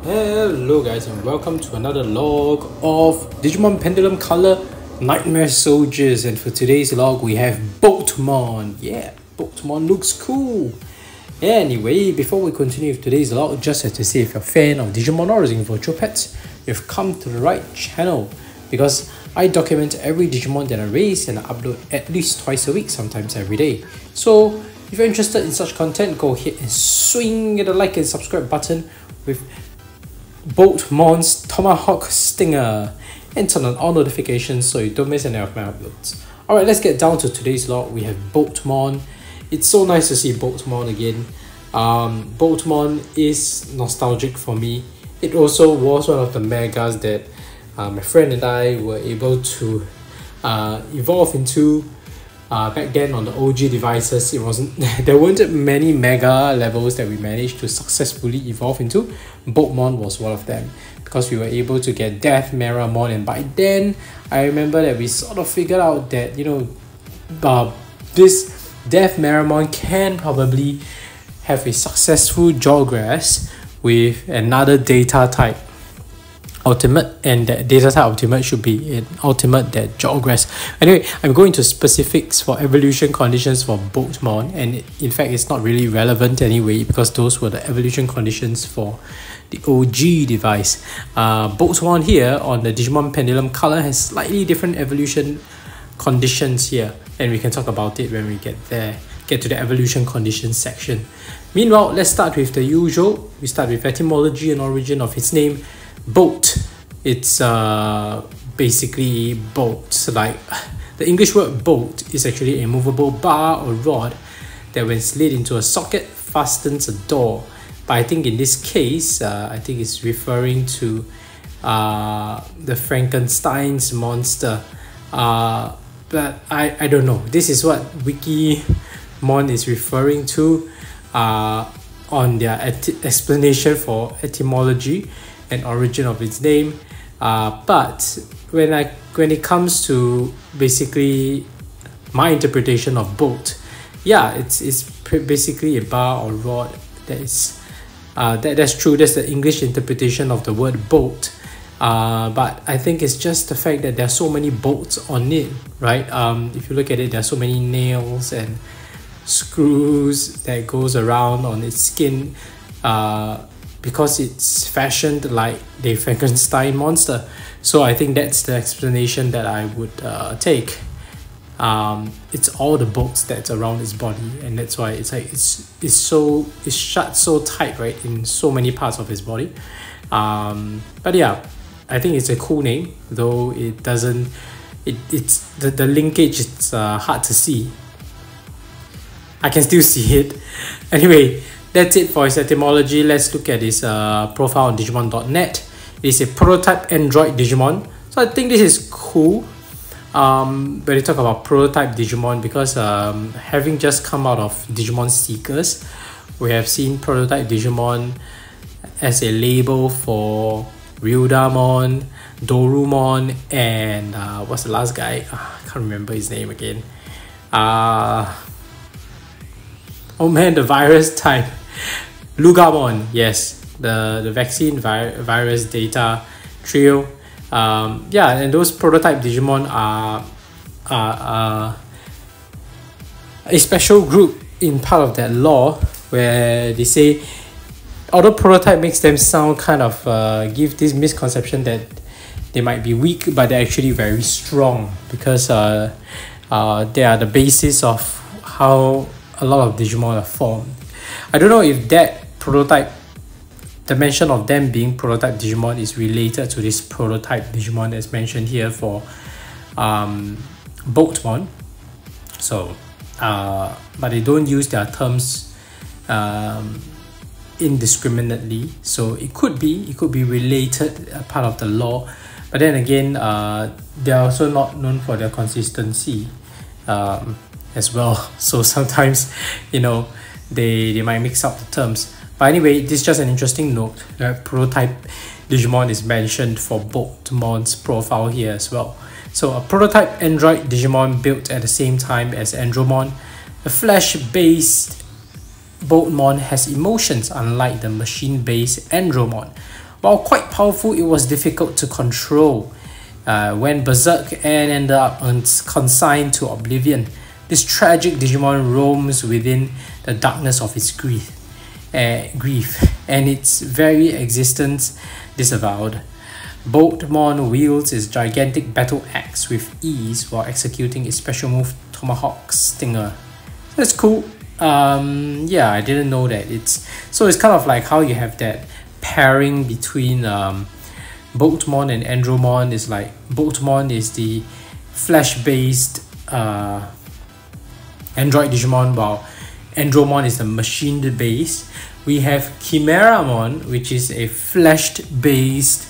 Hello guys and welcome to another log of Digimon Pendulum COLOR Nightmare Soldiers, and for today's log we have Boltmon. Yeah, Boltmon looks cool. Anyway, before we continue with today's log, just have to say, if you're a fan of Digimon or using virtual pets, you've come to the right channel, because I document every Digimon that I raise and I upload at least twice a week, sometimes every day. So if you're interested in such content, go ahead and swing the like and subscribe button with Boltmon's Tomahawk Stinger and turn on all notifications so you don't miss any of my uploads. Alright, let's get down to today's log. We have Boltmon. It's so nice to see Boltmon again. Boltmon is nostalgic for me. It also was one of the megas that my friend and I were able to evolve into. Back then on the OG devices, there weren't many mega levels that we managed to successfully evolve into. Boltmon was one of them, because we were able to get Death Meramon, and by then I remember that we sort of figured out that this Death Meramon can probably have a successful Jawgrass with another data type ultimate, and that data type ultimate should be an ultimate that Jawgrass. Anyway, I'm going to specifics for evolution conditions for Boltmon, and in fact it's not really relevant anyway, because those were the evolution conditions for the OG device. Boltmon here on the Digimon Pendulum COLOR has slightly different evolution conditions here, and we can talk about it when we get to the evolution conditions section. Meanwhile, let's start with the usual. We start with etymology and origin of its name. Bolt, it's basically bolts. Like the English word bolt is actually a movable bar or rod that when slid into a socket fastens a door. But I think in this case, I think it's referring to the Frankenstein's monster. But I don't know. This is what Wikimon is referring to on their explanation for etymology and origin of its name. But when it comes to basically my interpretation of bolt, yeah, it's basically a bar or rod. That's true. That's the English interpretation of the word bolt. But I think it's just the fact that there's so many bolts on it, right? If you look at it, there's so many nails and screws that goes around on its skin, because it's fashioned like the Frankenstein monster. So I think that's the explanation that I would take. It's all the bolts that's around its body, and that's why it's like it's shut so tight, right, in so many parts of its body. But yeah, I think it's a cool name, though it doesn't. It's the linkage. It's hard to see. I can still see it. Anyway, that's it for its etymology. Let's look at his profile on Digimon.net. It is a prototype android Digimon. So I think this is cool. When you talk about prototype Digimon, because having just come out of Digimon Seekers, we have seen prototype Digimon as a label for Ryudamon, Dorumon, and what's the last guy? I can't remember his name again. Oh man, the virus type. Lugamon, yes, the vaccine virus data trio. Yeah, and those prototype Digimon are a special group in part of that lore, where they say, although prototype makes them sound kind of give this misconception that they might be weak, but they're actually very strong, because they are the basis of how a lot of Digimon are formed. I don't know if that prototype, the mention of them being prototype Digimon, is related to this prototype Digimon that's mentioned here for Boltmon. So, but they don't use their terms indiscriminately. So it could be related, part of the lore. But then again, they are also not known for their consistency as well. So sometimes, they might mix up the terms. But anyway, this is just an interesting note that prototype Digimon is mentioned for Boltmon's profile here as well. So a prototype android Digimon built at the same time as Andromon. The flesh-based Boltmon has emotions unlike the machine-based Andromon. While quite powerful, it was difficult to control. Went berserk and ended up consigned to oblivion. This tragic Digimon roams within the darkness of its grief, and its very existence disavowed. Boltmon wields its gigantic battle axe with ease while executing its special move Tomahawk Stinger. That's cool. Yeah, I didn't know that. It's kind of like how you have that pairing between Boltmon and Andromon. Is like Boltmon is the flesh-based android Digimon, while Andromon is the machined-based. We have Chimeramon, which is a fleshed-based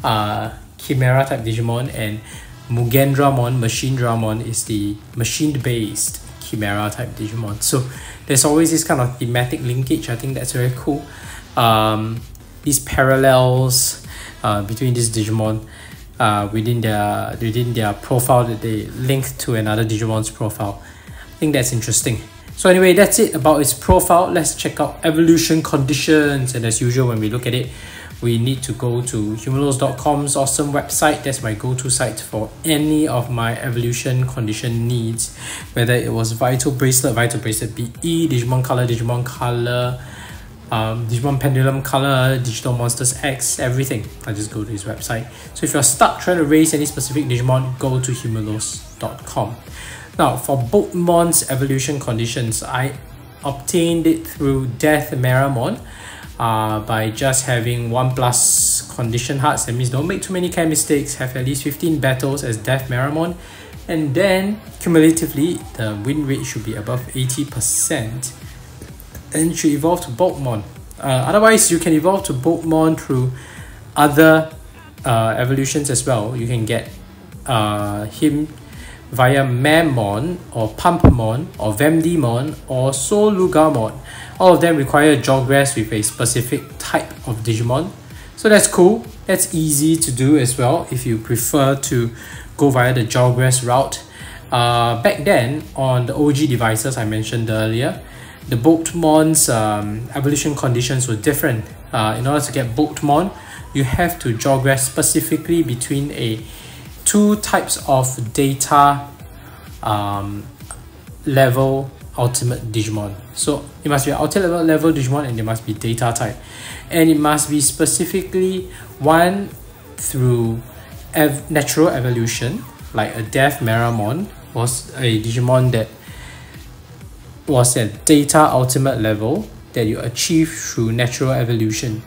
Chimera type Digimon, and Mugendramon, Machinedramon, is the machined-based Chimera type Digimon. So there's always this kind of thematic linkage. I think that's very cool. These parallels between these Digimon within their profile that they link to another Digimon's profile. I think that's interesting. So anyway, that's it about its profile. Let's check out evolution conditions, and as usual, when we look at it, we need to go to Humalos.com's awesome website. That's my go-to site for any of my evolution condition needs, whether it was Vital Bracelet BE, Digimon Color, Digimon Pendulum COLOR, Digital Monsters X, everything. I just go to his website. So if you're stuck trying to raise any specific Digimon, go to Humalos.com. Now, for Boltmon's evolution conditions, I obtained it through Death Meramon by just having 1+ condition hearts. That means don't make too many chem mistakes, have at least 15 battles as Death Meramon, and then cumulatively the win rate should be above 80% and should evolve to Boltmon. Otherwise, you can evolve to Boltmon through other evolutions as well. You can get him via Mammon or Pumpmon or Vemdemon or Solugamon. All of them require Jawgrass with a specific type of Digimon. So that's cool. That's easy to do as well if you prefer to go via the Jawgrass route. Back then, on the OG devices I mentioned earlier, the Boltmon's evolution conditions were different. In order to get Boltmon, you have to Jawgrass specifically between two types of data level ultimate Digimon. So it must be an ultimate level Digimon, and it must be data type, and it must be specifically one through natural evolution, like a Death Meramon was a Digimon that was at data ultimate level that you achieve through natural evolution,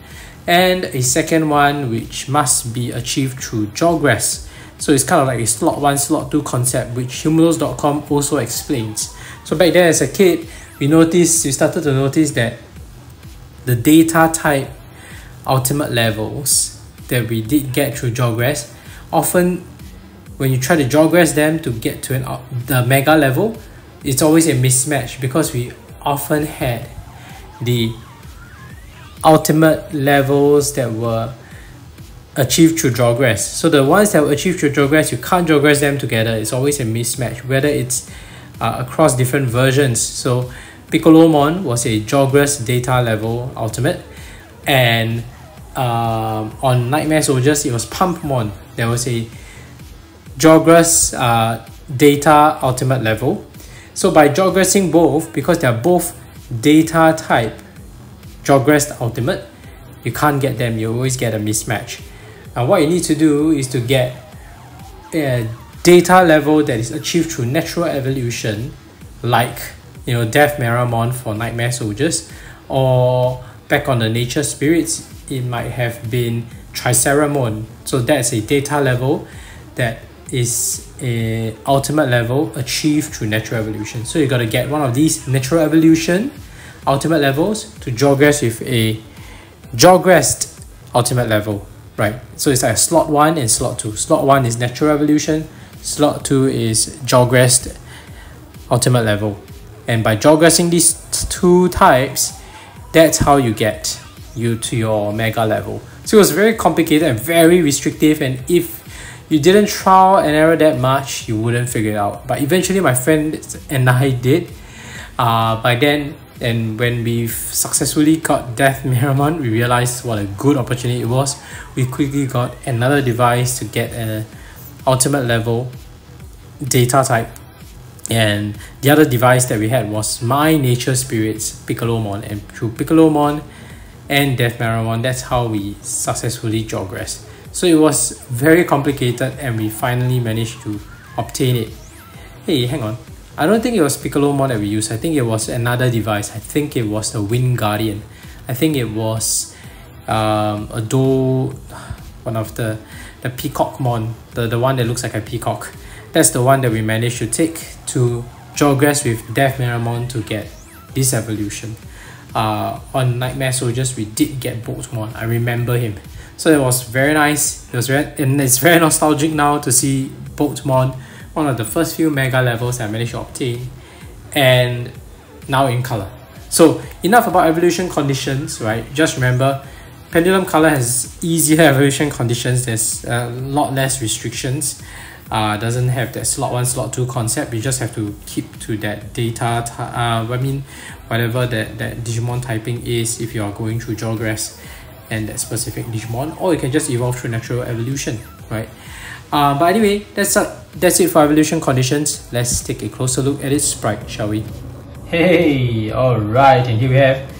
and a second one which must be achieved through Jawgrass. So it's kind of like a slot 1, slot 2 concept, which Humalos.com also explains. So back then as a kid, we started to notice that the data type ultimate levels that we did get through Jawgrass, often when you try to Jawgrass them to get to the mega level, it's always a mismatch because we often had the ultimate levels that were achieved through Jawgrass. So the ones that were achieved through Jawgrass, you can't Jawgrass them together. It's always a mismatch, whether it's across different versions. So Piccolomon was a Jawgrass data level ultimate, and on Nightmare Soldiers it was Pumpmon. There was a Jawgrass data ultimate level. So by Jawgrassing both, because they are both data type Jawgrass ultimate, you can't get them. You always get a mismatch. What you need to do is to get a data level that is achieved through natural evolution, like Death Meramon for Nightmare Soldiers, or back on the Nature Spirits, it might have been Triceramon. So that's a data level that is a ultimate level achieved through natural evolution. So you got to get one of these natural evolution ultimate levels to Jawgrass with a Jawgrassed ultimate level, right? So it's like slot 1 and slot 2. Slot 1 is natural evolution, slot 2 is Jawgrassed ultimate level. And by Jawgrassing these two types, that's how you get to your mega level. So it was very complicated and very restrictive, and if you didn't trial and error that much, you wouldn't figure it out. But eventually my friend and I did. By then And when we've successfully got Death Miramon, we realized what a good opportunity it was. We quickly got another device to get an ultimate level data type. And the other device that we had was My Nature Spirits Piccolomon, and through Piccolomon and Death Miramon, that's how we successfully progressed. So it was very complicated and we finally managed to obtain it. Hey, hang on. I don't think it was Piccolomon that we used. I think it was another device. I think it was the Wind Guardian. I think it was one of the Peacockmon, the one that looks like a peacock. That's the one that we managed to take to progress with Death Miramon to get this evolution. On Nightmare Soldiers, we did get Boltmon. I remember him. So it was very nice. And it's very nostalgic now to see Boltmon, one of the first few mega levels I managed to obtain, and now in color. So enough about evolution conditions, right? Just remember, Pendulum Color has easier evolution conditions. There's a lot less restrictions. Doesn't have that slot 1, slot 2 concept. You just have to keep to that data, whatever that Digimon typing is if you are going through Progress and that specific Digimon, or you can just evolve through natural evolution, right? But anyway, that's it for evolution conditions. Let's take a closer look at its sprite, shall we? Hey, alright, and here we have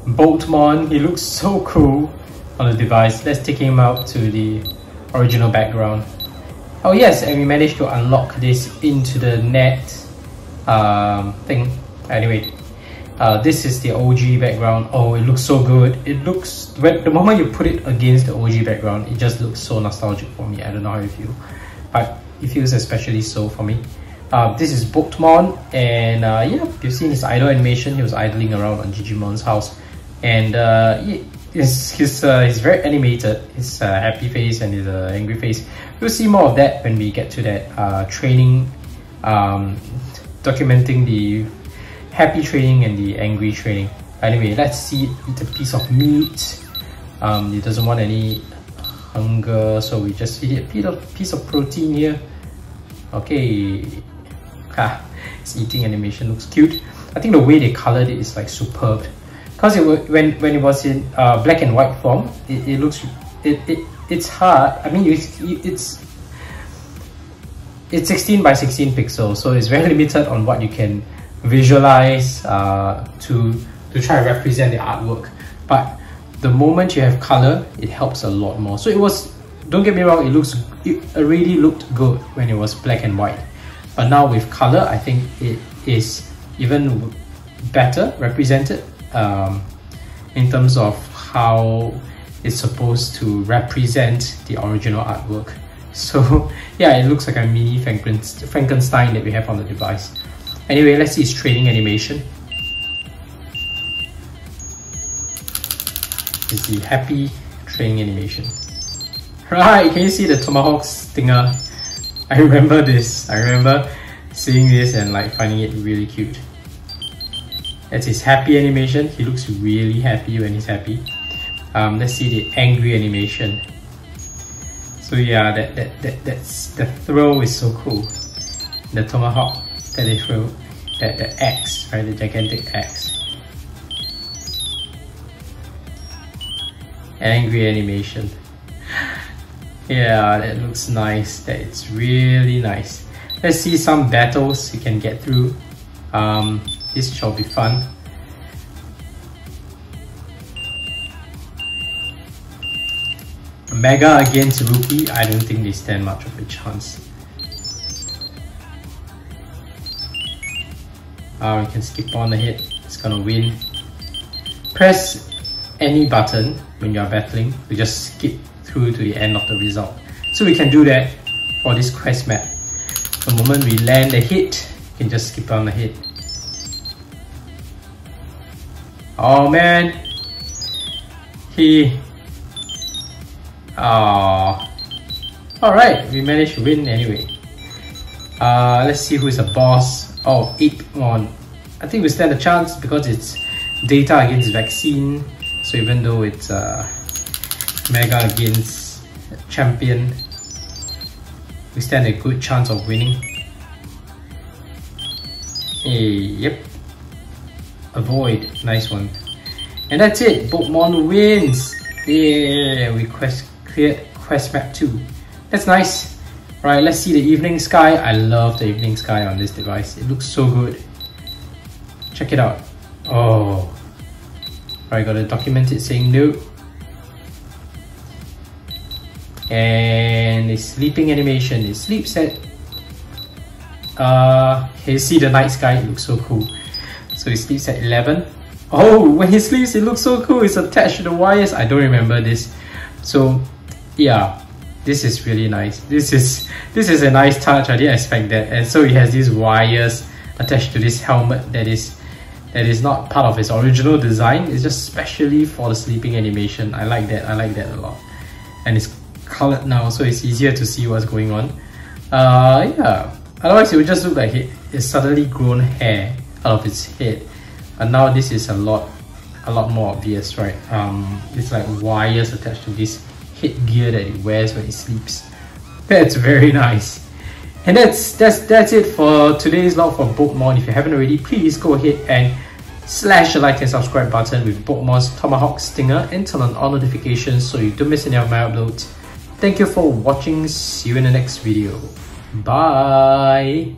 Boltmon. He looks so cool on the device. Let's take him out to the original background. Oh yes, and we managed to unlock this into the net thing. Anyway, this is the OG background. Oh, it looks so good. It looks, the moment you put it against the OG background, it just looks so nostalgic for me. I don't know how you feel, but it feels especially so for me. This is Boltmon, and yeah, you've seen his idle animation. He was idling around on Digimon's house, and he's very animated. His happy face and his angry face. We'll see more of that when we get to that training, documenting the happy training and the angry training. Anyway, let's see it eat a piece of meat. It doesn't want any hunger, so we just feed it a piece of protein here. Okay, its eating animation looks cute. I think the way they colored it is like superb, because when it was in black and white form, it looks it's hard. I mean, it's 16 by 16 pixels, so it's very limited on what you can visualize to try to represent the artwork. But the moment you have color, it helps a lot more. So it was, don't get me wrong, it really looked good when it was black and white, but now with color, I think it is even better represented in terms of how it's supposed to represent the original artwork. So yeah, it looks like a mini Frankenstein that we have on the device. Anyway, let's see its training animation. It's the happy training animation. Right, can you see the tomahawk stinger? I remember this. I remember seeing this and like finding it really cute. That's his happy animation. He looks really happy when he's happy. Let's see the angry animation. So yeah, the throw is so cool. The tomahawk that they throw, the axe, right? The gigantic axe. Angry animation. Yeah, that looks nice. That's really nice. Let's see some battles you can get through. This shall be fun. Mega against Rookie, I don't think they stand much of a chance. We can skip on ahead, it's gonna win. Press any button when you are battling to just skip through to the end of the result. So we can do that for this quest map. The moment we land a hit, you can just skip on ahead. Oh man! Alright, we managed to win anyway. Let's see who is the boss. Oh, Boltmon. I think we stand a chance because it's data against vaccine. So even though it's mega against champion, we stand a good chance of winning. Hey, yep. avoid. Nice one. And that's it. Boltmon wins. Yeah, we cleared quest map 2. That's nice. Right, let's see the evening sky. I love the evening sky on this device. It looks so good. Check it out. Oh. Right, gotta document it saying no. And the sleeping animation. It sleeps at you see the night sky, it looks so cool. So he sleeps at 11. Oh, when he sleeps it looks so cool. It's attached to the wires. I don't remember this. So yeah, this is really nice. This is a nice touch. I didn't expect that. And so he has these wires attached to this helmet that is not part of his original design. It's just specially for the sleeping animation. I like that. I like that a lot. And it's colored now, so it's easier to see what's going on. Yeah. Otherwise, it would just look like it's suddenly grown hair out of its head. And now this is a lot more obvious, right? It's like wires attached to this headgear that it wears when it sleeps. That's very nice. And that's it for today's log for Boltmon. If you haven't already, please go ahead and slash the like and subscribe button with Boltmon's Tomahawk Stinger and turn on all notifications so you don't miss any of my uploads. Thank you for watching. See you in the next video. Bye.